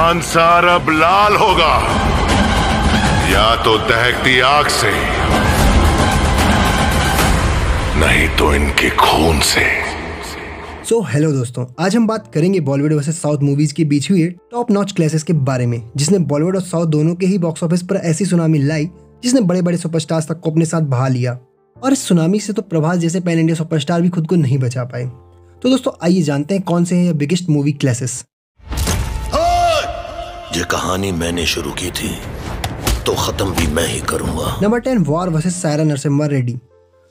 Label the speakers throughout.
Speaker 1: मांसाहार अब लाल होगा, या तो दहकती आग से, नहीं तो इनके खून से।
Speaker 2: हेलो दोस्तों, आज हम बात करेंगे बॉलीवुड वर्सेस साउथ मूवीज के बीच हुए टॉप नॉच क्लैशेस के बारे में, जिसने बॉलीवुड और साउथ दोनों के ही बॉक्स ऑफिस पर ऐसी सुनामी लाई जिसने बड़े बड़े सुपरस्टार्स तक को अपने साथ बहा लिया। और इस सुनामी से तो प्रभास जैसे पैन इंडिया सुपरस्टार भी खुद को नहीं बचा पाए। तो दोस्तों आइए जानते हैं कौन से हैं ये बिगेस्ट मूवी क्लैशेस।
Speaker 3: ये कहानी मैंने शुरू की थी तो खत्म भी मैं ही करूंगा।
Speaker 2: नंबर 10, वार वर्सेस सायरा नरसिम्हा रेड्डी।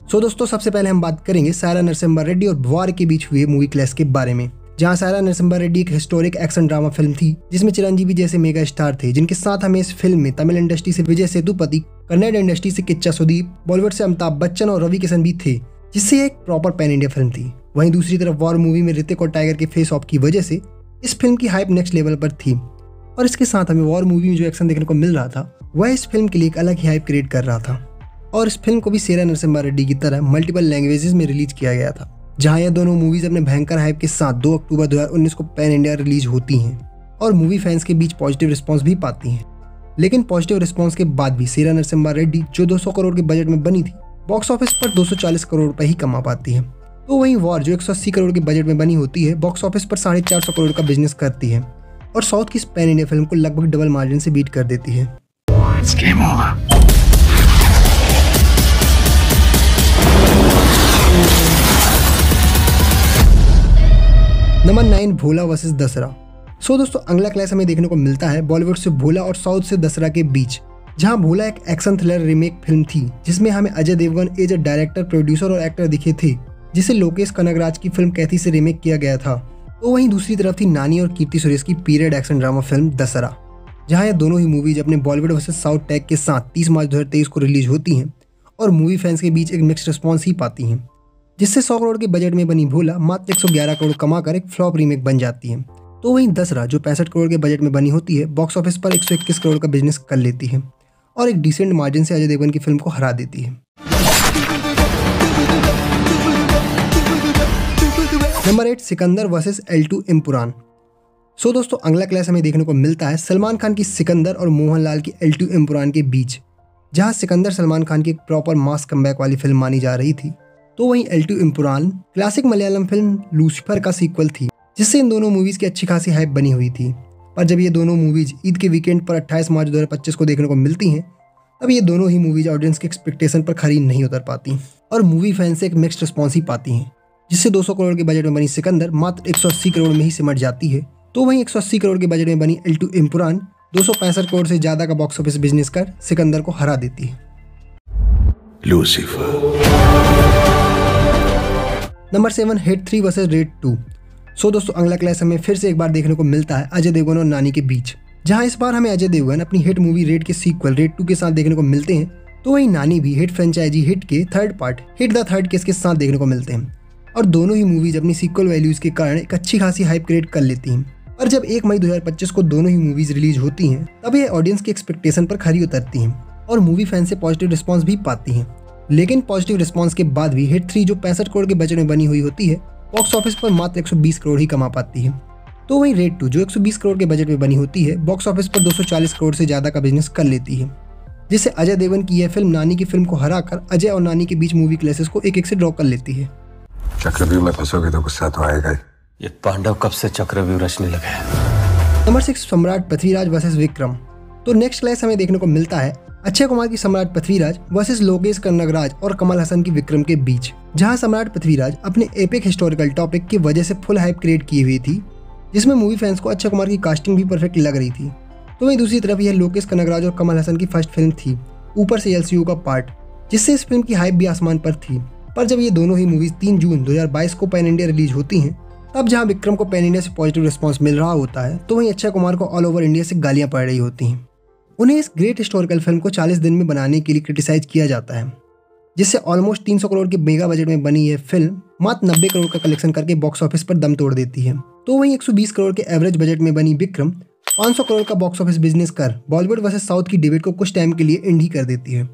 Speaker 2: दोस्तों सबसे पहले हम बात करेंगे सायरा नरसिम्हा रेड्डी और वार के बीच हुए मूवी क्लैश के बारे में, जहां सायरा नरसिम्हा रेड्डी एक हिस्टोरिक एक्शन ड्रामा फिल्म थी जिसमें चिरंजीवी जैसे मेगा स्टार थे, जिनके साथ हमें इस फिल्म में तमिल इंडस्ट्री से विजय सेतुपति, कन्नड़ इंडस्ट्री से किच्चा सुदीप, बॉलीवुड से अमिताभ बच्चन और रवि किशन भी थे, जिससे एक प्रॉपर पैन इंडिया फिल्म थी। वहीं दूसरी तरफ वार मूवी में ऋतिक और टाइगर के फेस ऑफ की वजह से इस फिल्म की हाइप नेक्स्ट लेवल पर थी। और इसके साथ हमें वार मूवी में जो एक्शन देखने को मिल रहा था वह इस फिल्म के लिए एक अलग ही हाइप क्रिएट कर रहा था। और इस फिल्म को भी सायरा नरसिम्हा रेड्डी की तरह मल्टीपल लैंग्वेजेस में रिलीज किया गया था, जहां यह दोनों मूवीज अपने भयंकर हाइप के साथ 2 अक्टूबर 2019 को पैन इंडिया रिलीज होती हैं और मूवी फैंस के बीच पॉजिटिव रिस्पांस भी पाती हैं। लेकिन पॉजिटिव रिस्पांस के बाद भी सायरा नरसिम्हा रेड्डी जो 200 करोड़ के बजट में बनी थी, बॉक्स ऑफिस पर 240 करोड़ रुपए ही कमा पाती है। तो वहीं वार जो 180 करोड़ के बजट में बनी होती है, बॉक्स ऑफिस पर 450 करोड़ का बिजनेस करती है और साउथ की पैन इंडिया फिल्म को लगभग डबल मार्जिन से बीट कर देती है। नंबर 9, भोला वर्सेस दसरा। दोस्तों अगला क्लैश हमें देखने को मिलता है बॉलीवुड से भोला और साउथ से दसरा के बीच, जहां भोला एक एक्शन थ्रिलर रीमेक फिल्म थी जिसमें हमें Ajay Devgn as a director, producer और एक्टर दिखे थे, जिसे लोकेश कनगराज की फिल्म कैथी से रीमेक किया गया था। तो वहीं दूसरी तरफ थी नानी और कीर्ति सुरेश की पीरियड एक्शन ड्रामा फिल्म दसरा, जहां ये दोनों ही मूवीज अपने बॉलीवुड वर्सेस साउथ टैग के साथ 30 मार्च 2023 को रिलीज होती हैं और मूवी फैंस के बीच एक मिक्स्ड रिस्पॉन्स ही पाती हैं, जिससे 100 करोड़ के बजट में बनी भोला मात्र 111 करोड़ कमाकर एक फ्लॉप रीमेक बन जाती है। तो वहीं दसरा जो 65 करोड़ के बजट में बनी होती है, बॉक्स ऑफिस पर 121 करोड़ का बिजनेस कर लेती है और एक डिसेंट मार्जिन से अजय देवगन की फिल्म को हरा देती है। Number 8, Sikandar versus L2 इम्पुरान। दोस्तों अगला क्लैश हमें देखने को मिलता है सलमान खान की सिकंदर और मोहनलाल की L2 इम्पुरान के बीच, जहां सिकंदर सलमान खान की एक प्रॉपर मास कमबैक वाली फिल्म मानी जा रही थी। तो वहीं L2 Empuraan classic Malayalam film Lucifer का सीक्वल थी, जिससे इन दोनों मूवीज की अच्छी खासी हाइप बनी हुई थी। पर जब ये दोनों मूवीज ईद के वीकेंड पर 28 मार्च 2025 को देखने को मिलती हैं, तब ये दोनों ही मूवीज ऑडियंस के एक्सपेक्टेशन पर खरी नहीं उतर पाती और मूवी फैन से एक मिक्स्ड रिस्पॉन्स ही पाती हैं, जिससे 200 करोड़ के बजट में बनी सिकंदर मात्र 180 करोड़ में ही सिमट जाती है। तो वहीं 180 करोड़ के बजट में बनी L2 इम्पुरान 265 करोड़ से ज्यादा का बॉक्स ऑफिस बिजनेस कर सिकंदर को हरा देती है।
Speaker 3: Lucifer.
Speaker 2: Number 7, hit 3 versus red 2। दोस्तों अगला क्लैश हमें फिर से एक बार देखने को मिलता है अजय देवगन और नानी के बीच, जहां इस बार हमें अजय देवगन अपनी हिट मूवी रेड के सीक्वल रेड 2 के साथ देखने को मिलते हैं। तो वहीं नानी भी हिट फ्रेंचाइजी हिट के third part hit the third case के साथ देखने को मिलते हैं और दोनों ही मूवीज अपनी सीक्वल वैल्यूज के कारण एक अच्छी खासी हाइप क्रिएट कर लेती हैं। और जब 1 मई 2025 को दोनों ही मूवीज रिलीज होती हैं, तब ये ऑडियंस की एक्सपेक्टेशन पर खरी उतरती हैं और मूवी फैन से पॉजिटिव रिस्पांस भी पाती हैं। लेकिन पॉजिटिव रिस्पांस के बाद भी हिट 3 जो 65 करोड़ के बजट में बनी हुई होती है, बॉक्स ऑफिस पर मात्र 120 करोड़ ही कमा पाती है। तो वहीं रेड 2 जो 120 करोड़ के बजट में बनी होती है, बॉक्स ऑफिस पर 240 करोड़ से ज्यादा का बिजनेस कर लेती है, जिससे अजय देवगन की यह फिल्म नानी की फिल्म को हराकर अजय और नानी के बीच मूवी क्लैशेस को एक-एक से ड्रॉ कर लेती है।
Speaker 4: चक्रव्यूह में फंसोगे तो गुस्सा तो आएगा ही।
Speaker 3: ये पांडव कब से चक्रव्यूह रचने लगे?
Speaker 2: नंबर 6, सम्राट पृथ्वीराज वर्सेस विक्रम। तो नेक्स्ट क्लैश हमें देखने को मिलता है अक्षय कुमार की सम्राट पृथ्वीराज वर्सेस लोकेश कनगराज और कमल हसन की विक्रम के बीच, जहां सम्राट पृथ्वीराज अपने एपिक हिस्टोरिकल टॉपिक की वजह से फुल हाइप क्रिएट की हुई थी, जिसमें मूवी फैंस को अक्षय कुमार की कास्टिंग भी परफेक्ट लग रही थी। तो वहीं दूसरी तरफ यह लोकेश कनगराज और कमल हसन की फर्स्ट फिल्म थी, ऊपर से LCU का पार्ट, जिससे इस फिल्म की हाइप भी आसमान पर थी। पर जब ये दोनों ही मूवीज 3 जून 2022 को पैन इंडिया रिलीज होती हैं, तब जहां विक्रम को पैन इंडिया से पॉजिटिव रिस्पांस मिल रहा होता है, तो वहीं अक्षय कुमार को ऑल ओवर इंडिया से गालियां पड़ रही होती हैं। उन्हें इस ग्रेट हिस्टोरिकल फिल्म को 40 दिन में बनाने के लिए क्रिटिसाइज किया जाता है, जिससे ऑलमोस्ट 300 करोड़ के मेगा बजट में बनी यह फिल्म मात्र 90 करोड़ का कलेक्शन करके बॉक्स ऑफिस पर दम तोड़ देती है। तो वहीं 120 करोड़ के एवरेज बजट में बनी विक्रम 500 करोड़ का बॉक्स ऑफिस बिजनेस कर बॉलीवुड वर्सेस साउथ की डिबेट को कुछ टाइम के लिए एंड ही कर देती है।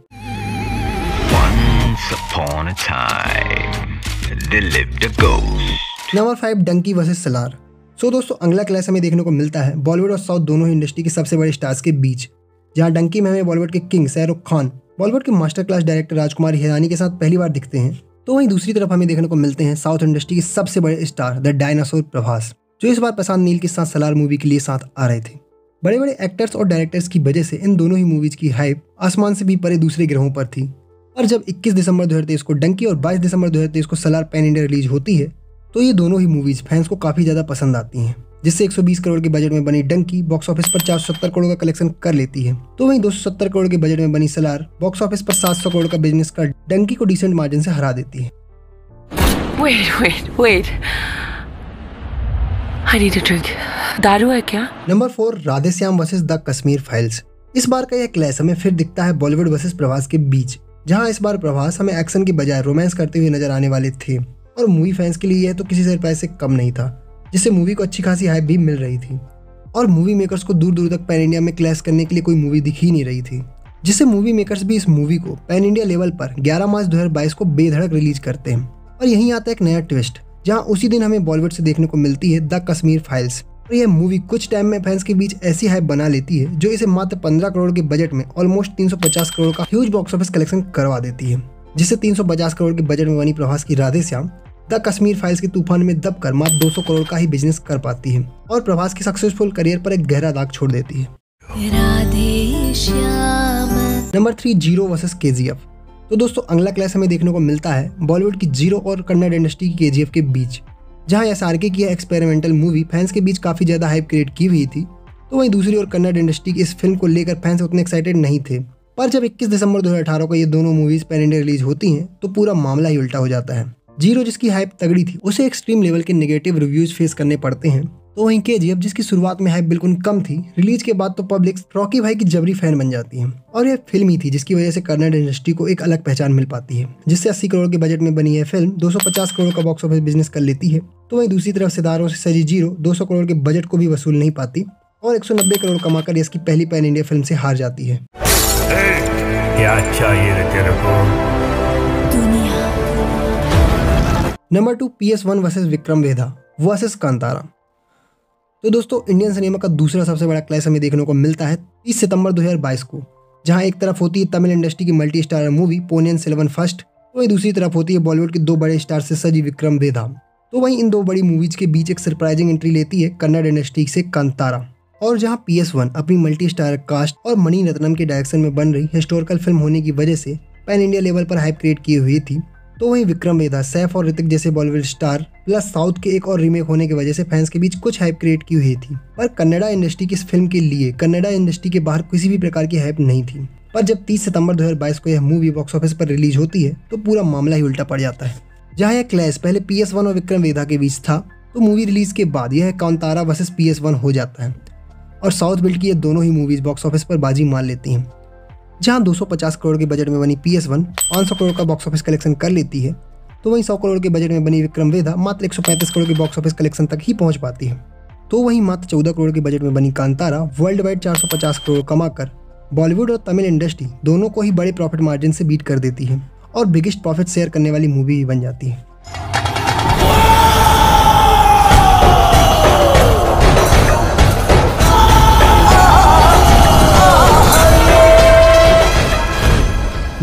Speaker 5: There lived a ghost.
Speaker 2: Number 5, Dunki versus Salaar. So दोस्तों अगला क्लैश हमें देखने को मिलता है बॉलीवुड और साउथ दोनों ही इंडस्ट्री के सबसे बड़े स्टार्स के बीच, जहां डंकी में हमें बॉलीवुड के किंग शाहरुख खान बॉलीवुड के master class director Rajkumar Hirani के साथ पहली बार दिखते हैं, तो वहीं दूसरी तरफ हमें देखने को मिलते हैं साउथ इंडस्ट्री के सबसे बड़े स्टार द डायनासोर प्रभास, जो इस बार प्रशांत नील के साथ सलार मूवी के लिए साथ आ रहे थे। बड़े बड़े एक्टर्स और डायरेक्टर्स की वजह से इन दोनों ही मूवीज की हाइप आसमान से भी परे दूसरे ग्रहों पर थी। और जब 21 दिसंबर 2023 को डंकी और 22 दिसंबर 2023 को सलार पैन इंडिया रिलीज होती है, तो ये दोनों ही मूवीज फैंस को काफी ज्यादा पसंद आती हैं, जिससे 120 करोड़ के बजट में बनी डंकी बॉक्स ऑफिस पर 470 करोड़ का कलेक्शन कर लेती है, तो वहीं 270 करोड़ के बजट में बनी सलार बॉक्स ऑफिस पर 700 करोड़ का बिजनेस कर डंकी को डिसेंट मार्जिन से हरा देती है।
Speaker 5: Wait. I need a drink. दारू है क्या?
Speaker 2: Number 4 Radheshyam versus the Kashmir files. इस बार का यह क्लैश हमें फिर दिखता है बॉलीवुड वर्सेस प्रभास के बीच, जहां इस बार प्रभास हमें एक्शन की बजाय रोमांस करते हुए नजर आने वाले थे, और मूवी फैंस के लिए यह तो किसी सरप्राइज से कम नहीं था, जिससे मूवी को अच्छी खासी हाइप भी मिल रही थी। और मूवी मेकर्स को दूर दूर तक पैन इंडिया में क्लैश करने के लिए कोई मूवी दिख ही नहीं रही थी, जिससे मूवी मेकर्स भी इस मूवी को पैन इंडिया लेवल पर 11 मार्च 2022 को बेधड़क रिलीज करते हैं। और यहीं आता है एक नया ट्विस्ट, जहां उसी दिन हमें बॉलीवुड से देखने को मिलती है द कश्मीर फाइल्स, और यह मूवी कुछ टाइम में फैंस के बीच ऐसी हाइप बना लेती है जो इसे मात्र 15 करोड़ के बजट में ऑलमोस्ट 350 करोड़ का ह्यूज बॉक्स ऑफिस कलेक्शन करवा देती है, जिससे 350 करोड़ के बजट में बनी प्रभास की राधेश्याम द कश्मीर फाइल्स के तूफान में दबकर मात्र 200 करोड़ का ही बिजनेस कर पाती है, और प्रभास की सक्सेसफुल करियर पर एक गहरा दाग छोड़ देती है। Number 3 zero versus KGF। तो दोस्तों अगला क्लैश हमें देखने को मिलता है बॉलीवुड की जीरो और कन्नड़ इंडस्ट्री की KGF के बीच, जहां SRK की एक्सपेरिमेंटल मूवी फैंस के बीच काफी ज्यादा हाइप क्रिएट की हुई थी, तो वहीं दूसरी ओर कन्नड़ इंडस्ट्री की इस फिल्म को लेकर फैंस उतने एक्साइटेड नहीं थे। पर जब 21 दिसंबर 2018 को ये दोनों मूवीज पैन इंडिया रिलीज होती हैं, तो पूरा मामला ही उल्टा हो जाता है। जीरो जिसकी हाइप तगड़ी थी, उसे एक्सट्रीम लेवल के नेगेटिव रिव्यूज फेस करने पड़ते हैं, तो वहीं KGF जिसकी शुरुआत में हाइप बिल्कुल कम थी, रिलीज के बाद तो पब्लिक रॉकी भाई की जबरी फैन बन जाती है। और यह फिल्म ही थी जिसकी वजह से कन्नड़ इंडस्ट्री को एक अलग पहचान मिल पाती है, जिससे 80 करोड़ के बजट में बनी यह फिल्म 250 करोड़ का बॉक्स ऑफिस बिजनेस कर लेती है, तो वहीं दूसरी तरफ सितारों से सजी जीरो 200 करोड़ के बजट को भी वसूल नहीं पाती और 190 करोड़ कमाकर इसकी पहली पैन इंडिया फिल्म से हार जाती है।
Speaker 6: क्या चाहिए रे तेरे को?
Speaker 2: Number 2 PS1 versus Vikram Vedha versus Kantara. तो दोस्तों इंडियन सिनेमा का दूसरा सबसे बड़ा क्लैश हमें देखने को मिलता है 30 सितंबर 2022 को, जहां एक तरफ होती है तमिल इंडस्ट्री की multi starrer movie Ponniyin Selvan first, तो वहीं दूसरी तरफ होती है बॉलीवुड के दो बड़े स्टार से सजी विक्रम वेधा। तो वहीं इन दो बड़ी मूवीज के बीच एक सरप्राइजिंग एंट्री लेती है कन्नड़ इंडस्ट्री से कांतारा, और जहां PS1 अपनी मल्टी स्टारर कास्ट और मणि रत्नम के डायरेक्शन में बन रही हिस्टोरिकल फिल्म होने की वजह से पैन इंडिया लेवल पर हाइप क्रिएट की हुई थी, तो वहीं विक्रम वेधा सैफ और ऋतिक जैसे बॉलीवुड स्टार प्लस साउथ के एक और रीमेक होने की वजह से फैंस के बीच कुछ हाइप क्रिएट की हुई थी। पर कन्नड़ा इंडस्ट्री की इस फिल्म के लिए कन्नड़ा इंडस्ट्री के बाहर किसी भी प्रकार की हाइप नहीं थी। पर जब 30 सितंबर 2022 को यह मूवी बॉक्स ऑफिस पर रिलीज होती है, तो पूरा मामला ही उल्टा पड़ जाता है। जहां यह क्लैश पहले PS1 और विक्रम वेधा के बीच था, तो मूवी रिलीज के बाद यह कांतारा वर्सेस PS1 हो जाता है, और साउथ बिल्ड की ये दोनों ही मूवीज बॉक्स ऑफिस पर बाजी मार लेती हैं। जहां 250 करोड़ के बजट में बनी PS1 500 करोड़ का बॉक्स ऑफिस कलेक्शन कर लेती है, तो वहीं 100 करोड़ के बजट में बनी विक्रम वेधा मात्र 135 करोड़ के बॉक्स ऑफिस कलेक्शन तक ही पहुंच पाती है। तो वहीं मात्र 14 करोड़ के बजट में बनी कांतारा वर्ल्ड वाइड 450 करोड़ कमाकर बॉलीवुड और तमिल इंडस्ट्री दोनों को ही बड़े प्रॉफिट मार्जिन से बीट कर देती है और बिगेस्ट प्रॉफिट शेयर करने वाली मूवी भी बन जाती है।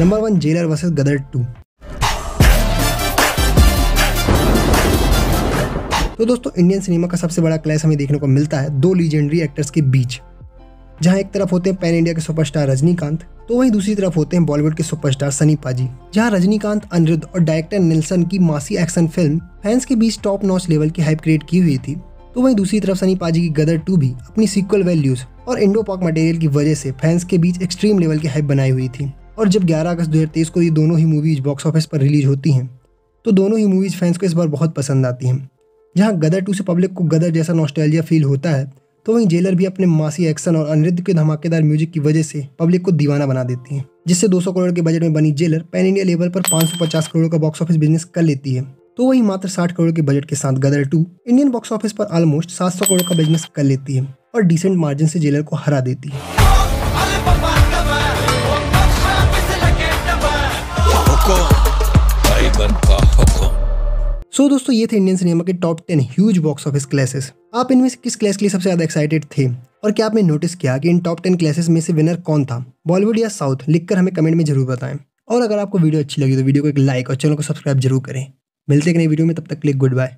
Speaker 2: नंबर 1 जेलर वर्सेस गदर 2। तो दोस्तों इंडियन सिनेमा का सबसे बड़ा क्लैश हमें देखने को मिलता है दो लीजेंडरी एक्टर्स के बीच, जहां एक तरफ होते हैं पैन इंडिया के सुपरस्टार रजनीकांत, तो वहीं दूसरी तरफ होते हैं बॉलीवुड के सुपरस्टार सनी पाजी। जहां रजनीकांत, अनिरुद्ध और डायरेक्टर नेल्सन की मासी एक्शन फिल्म फैंस के बीच टॉप नॉच लेवल की हाइप क्रिएट की हुई थी, तो वहीं दूसरी तरफ सनी पाजी की गदर 2 भी अपनी सीक्वल वैल्यूज और इंडो पाक मटेरियल की वजह से फैंस के बीच एक्सट्रीम लेवल की हाइप बनाई हुई थी। और जब 11 अगस्त 2023 को ये दोनों ही मूवीज बॉक्स ऑफिस पर रिलीज होती हैं, तो दोनों ही मूवीज फैंस को इस बार बहुत पसंद आती हैं। जहां गदर 2 से पब्लिक को गदर जैसा नॉस्टैल्जिया फील होता है, तो वहीं जेलर भी अपने मासी एक्शन और अनिरुद्ध के धमाकेदार म्यूजिक की वजह से पब्लिक को दीवाना बना देती है, जिससे 200 करोड़ के बजट में बनी जेलर पैन इंडिया लेवल पर 550 करोड़ का बॉक्स ऑफिस बिजनेस कर लेती है। तो वहीं मात्र 60 करोड़ के बजट के साथ गदर 2 इंडियन बॉक्स ऑफिस पर ऑलमोस्ट 700 करोड़ का बिजनेस कर लेती है और डिसेंट मार्जिन से जेलर को हरा देती है। सो दोस्तों ये थे इंडियन सिनेमा के टॉप 10 ह्यूज बॉक्स ऑफिस क्लैसेस। आप इनमें से किस क्लैश के लिए सबसे ज्यादा एक्साइटेड थे और क्या आपने नोटिस किया कि इन टॉप 10 क्लैसेस में से विनर कौन था, बॉलीवुड या साउथ? लिखकर हमें कमेंट में जरूर बताएं। और अगर आपको वीडियो अच्छी लगी तो वीडियो को एक लाइक और चैनल को सब्सक्राइब जरूर करें। मिलते हैं एक नई वीडियो में, तब तक के लिए गुड बाय।